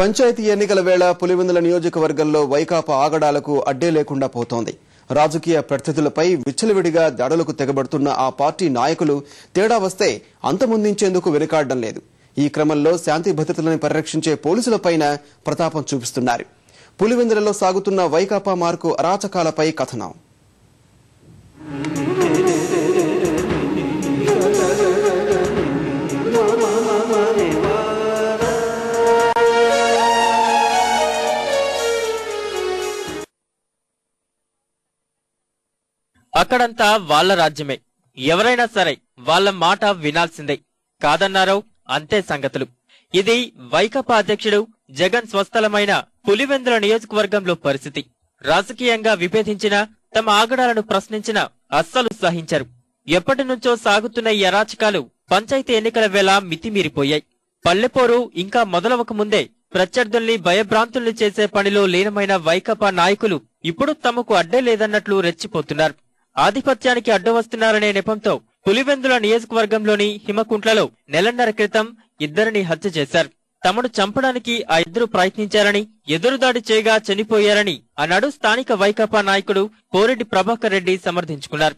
పంచాయతీ ఎన్నికల వేళ పులివెందుల నియోజకవర్గంలో వైకాపా ఆగడాలకు అడ్డే లేకుండా పోతోంది. రాజకీయ ప్రతినిధులపై విచ్చలవిడిగా దాడులకు తెగబడుతున్న ఆ పార్టీ నాయకులు తేడా వస్తే అంతమొందించేందుకు వెనుకాడడం లేదు. ఈ క్రమంలో శాంతి భద్రతలను పరిరక్షించే పోలీసులపైన ప్రతాపం చూపిస్తున్నారు. పులివెందులలో సాగుతున్న వైకాపా మార్కు అరాచకాలపై కథనం. అక్కడంతా వాళ్ల రాజ్యమే. ఎవరైనా సరే వాళ్ల మాట వినాల్సిందే. కాదన్నారో అంతే సంగతులు. ఇది వైకాపా అధ్యక్షుడు జగన్ స్వస్థలమైన పులివెందుల నియోజకవర్గంలో పరిస్థితి. రాజకీయంగా విభేదించిన, తమ ఆగడాలను ప్రశ్నించిన అస్సలు సహించరు. ఎప్పటి నుంచో సాగుతున్న ఈ అరాచకాలు పంచాయతీ ఎన్నికల వేళ మితిమీరిపోయాయి. పల్లెపోరు ఇంకా మొదలవక ముందే ప్రత్యర్థుల్ని భయభ్రాంతుల్ని చేసే పనిలో లీనమైన వైకాపా నాయకులు ఇప్పుడు తమకు అడ్డే లేదన్నట్లు రెచ్చిపోతున్నారు. ఆధిపత్యానికి అడ్డు వస్తున్నారనే నెపంతో పులివెందుల నియోజకవర్గంలోని హిమకుంట్లలో నెలన్నర క్రితం ఇద్దరిని హత్య చేశారు. తమను చంపడానికి ఆ ఇద్దరు ప్రయత్నించారని, ఎదురుదాడి చేయగా చనిపోయారని ఆనాడు స్థానిక వైకాపా నాయకుడు పోరెడ్డి ప్రభాకర్ రెడ్డి సమర్థించుకున్నారు.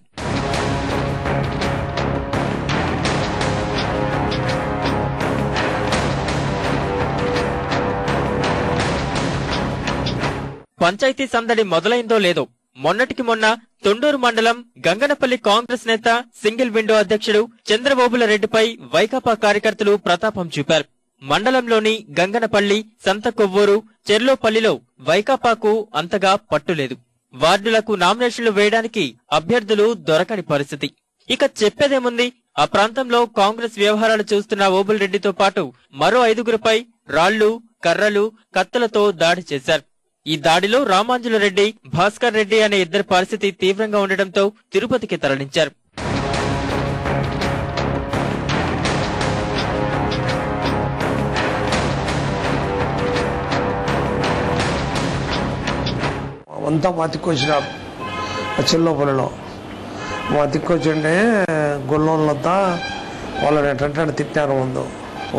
పంచాయతీ సందడి మొదలైందో లేదో మొన్నటికి మొన్న తొండూరు మండలం గంగనపల్లి కాంగ్రెస్ నేత సింగిల్ విండో అధ్యక్షుడు చంద్రబాబుల రెడ్డిపై వైకాపా కార్యకర్తలు ప్రతాపం చూపారు. మండలంలోని గంగనపల్లి, సంతకొవ్వూరు, చెర్లోపల్లిలో వైకాపాకు అంతగా పట్టులేదు. వార్డులకు నామినేషన్లు వేయడానికి అభ్యర్థులు దొరకని పరిస్థితి. ఇక చెప్పేదేముంది, ఆ ప్రాంతంలో కాంగ్రెస్ వ్యవహారాలు చూస్తున్న ఓబుల్రెడ్డితో పాటు మరో 5గురిపై రాళ్లు, కర్రలు, కత్తులతో దాడి చేశారు. ఈ దాడిలో రామాంజుల రెడ్డి, భాస్కర్ రెడ్డి అనే ఇద్దరి పరిస్థితి తీవ్రంగా ఉండడంతో తిరుపతికి తరలించారు. అంతా మా తిక్కొచ్చినారు. చెల్లోపల్లిలో మా తిక్కొచ్చిండే గొల్లోళ్ళంతా వాళ్ళని ఎట్లంటే తిట్టారు. ముందు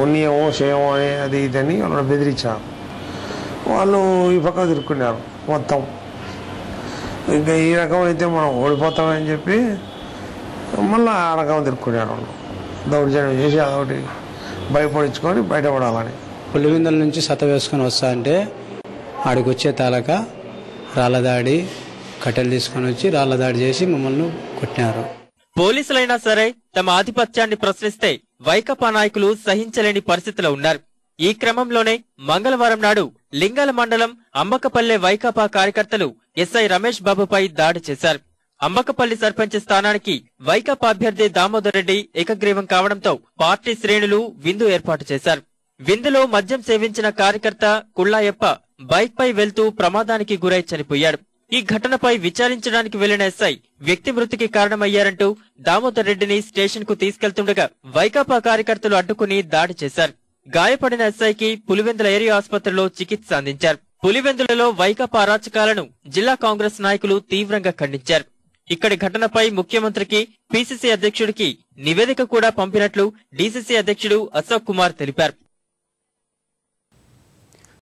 ఉన్నయేమో చేయమో అని అది ఇదని వాళ్ళని బెదిరించారు. వాళ్ళు ఈ పక్క తిరుక్కున్నారు మొత్తం. ఇంకా ఈ రకం అయితే మనం ఓడిపోతామని చెప్పి మళ్ళీ ఆ రకం తిరుక్కున్నారు. వాళ్ళు దౌర్జన్యం చేసి అదొకటి భయపడించుకొని బయటపడాలని. పులివెందుల నుంచి సత వేసుకొని వస్తా అంటే ఆడికి వచ్చే తాలక రాళ్లదాడి, కట్టెలు తీసుకొని వచ్చి రాళ్లదాడి చేసి మమ్మల్ని కొట్టినారు. పోలీసులైనా సరే తమ ఆధిపత్యాన్ని ప్రశ్నిస్తే వైకాపా నాయకులు సహించలేని పరిస్థితిలో ఉన్నారు. ఈ క్రమంలోనే మంగళవారం నాడు లింగాల మండలం అంబకపల్లె వైకాపా కార్యకర్తలు ఎస్ఐ రమేష్ బాబుపై దాడి చేశారు. అంబకపల్లి సర్పంచ్ స్థానానికి వైకాపా అభ్యర్థి దామోదర్ రెడ్డి ఏకగ్రీవం కావడంతో పార్టీ శ్రేణులు విందు ఏర్పాటు చేశారు. విందులో మద్యం సేవించిన కార్యకర్త కుళ్ళాయప్ప బైక్ పై వెళ్తూ ప్రమాదానికి గురై చనిపోయాడు. ఈ ఘటనపై విచారించడానికి వెళ్లిన ఎస్ఐ వ్యక్తి మృతికి కారణమయ్యారంటూ దామోదర్ రెడ్డిని స్టేషన్ కు తీసుకెళ్తుండగా వైకాపా కార్యకర్తలు అడ్డుకుని దాడి చేశారు. గాయపడిన ఎస్ఐకి పులివెందుల ఏరియా ఆసుపత్రిలో చికిత్స అందించారు. పులివెందులలో వైకాపా అరాచకాలను జిల్లా కాంగ్రెస్ నాయకులు తీవ్రంగా ఖండించారు. ఇక్కడి ఘటనపై ముఖ్యమంత్రికి, పిసిసి అధ్యక్షుడికి నివేదిక కూడా పంపినట్లు డిసిసి అధ్యక్షుడు అశోక్ కుమార్ తెలిపారు.